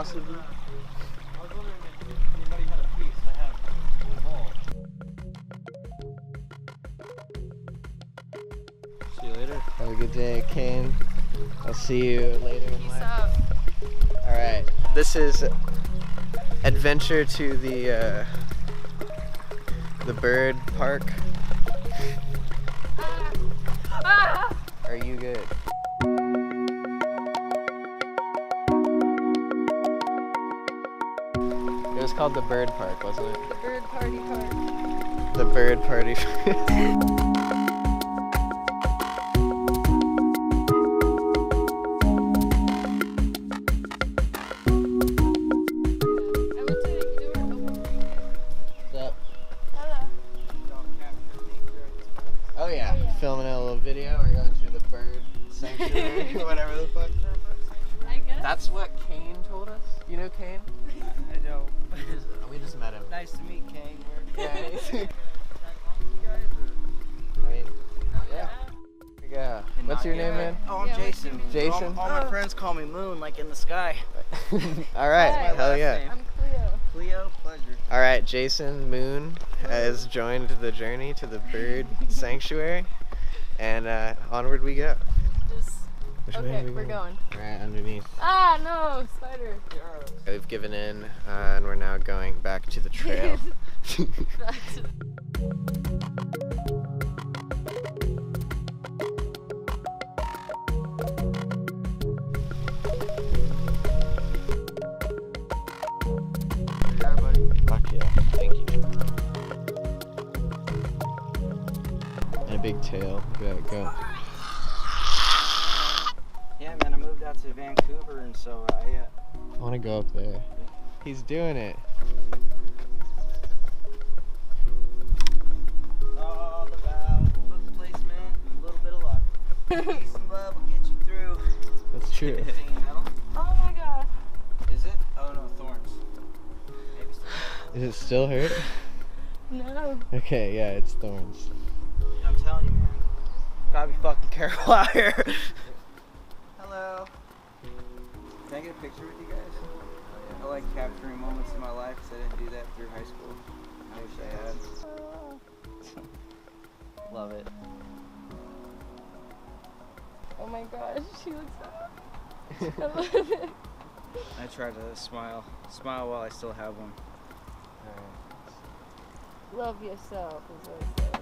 possibly. I was wondering if anybody had a piece. I have a ball. See you later. Have a good day, Kane. I'll see you later in Peace life. out. All right. This is adventure to the bird park. Are you good? It was called the bird park, wasn't it? The bird party park. The bird party. Oh yeah, filming a little video. We're going to the bird sanctuary, whatever the fuck. I guess. That's what Kane told us. You know Kane? I know. We just met him. Nice to meet Kane. Yeah. Yeah. Here we go. What's your name, man? Oh, I'm Yeah, Jason. what's your Jason? All my friends call me Moon, like in the sky. All right. Hi. Hell yeah. name. I'm Cleo. Cleo, pleasure. All right, Jason Moon has joined the journey to the bird sanctuary, and onward we go. Just. Which way Okay, are we we're going. Right underneath. Ah, no, spider. We've given in, and we're now going back to the trail. Back to Fuck yeah, thank you. And a big tail. Look at it go. Yeah, man, I moved out to Vancouver, and so I want to go up there. He's doing it. it's all about book placement and a little bit of luck. Peace and love will get you through. That's true. Singing metal? Oh my god. Is it? Oh no, thorns. Maybe still. Does it still hurt? No. Okay, yeah, it's thorns. I'm telling you, man. Gotta be fucking careful out here. Hello. Can I get a picture with you guys? I like capturing moments in my life because I didn't do that through high school. I wish I had. Love it. Oh my gosh, she looks so. I love it. I try to smile while I still have one. Love yourself is what I said.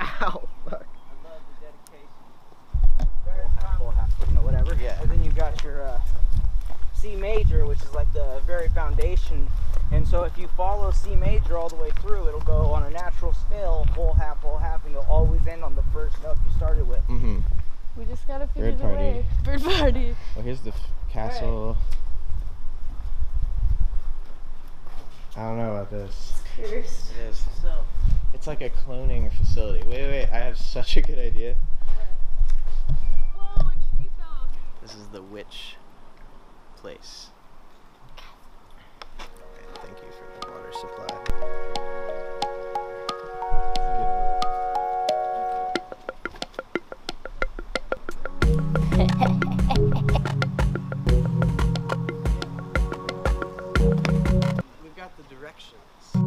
Ow! Fuck. I love the dedication. Very full half, you know, whatever. Yeah. And then you got your C major, which is like the very foundation. And so if you follow C major all the way through, it'll go on a natural scale, whole half, and you'll always end on the first note you started with. Mm-hmm. We just gotta figure Bird the party. way. Bird party. Well, here's the castle. I don't know about this. Cursed. It is. So, It's like a cloning facility. Wait, I have such a good idea. Whoa, a tree fell. This is the witch place. And thank you for the water supply. We've got the directions. it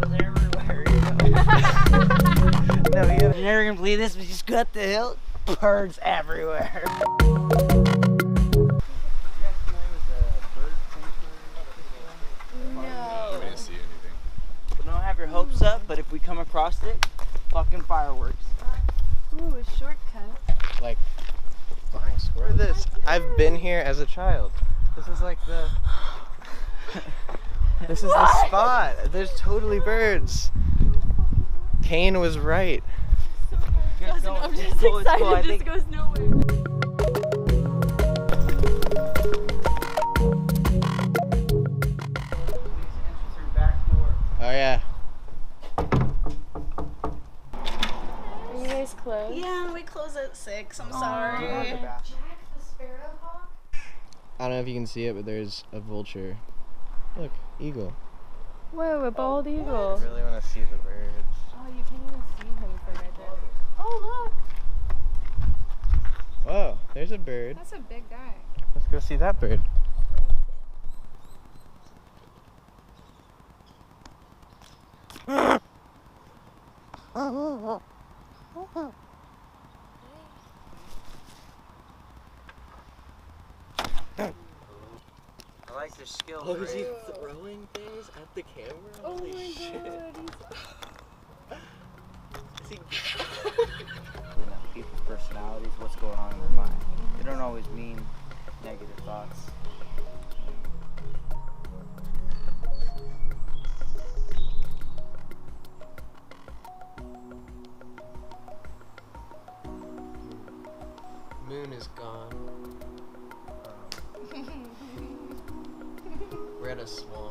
was everywhere. No, you're never gonna believe this, but just go up the hill, birds everywhere. No. See anything? We don't have your hopes up, but if we come across it, fucking fireworks. Ooh, a shortcut. Like, flying squirrel. Look at this. I've been here as a child. This is like the. This is the spot. There's totally birds. Kane was right. I'm just excited. This goes nowhere. Oh yeah. Are you guys closed? Yeah, we close at 6. I'm Oh, sorry. I don't know if you can see it, but there's a vulture. Look, eagle. Whoa, a bald I eagle. really want to see the birds. Oh, you can't even see him from right there. Oh, look! Oh, there's a bird. That's a big guy. Let's go see that bird. I like their skills. Oh, is he Ray. throwing things at the camera? Oh Holy my shit. god. Is he... You know, people's personalities, what's going on in their mind. They don't always mean negative thoughts. Moon is gone. We're at a swamp.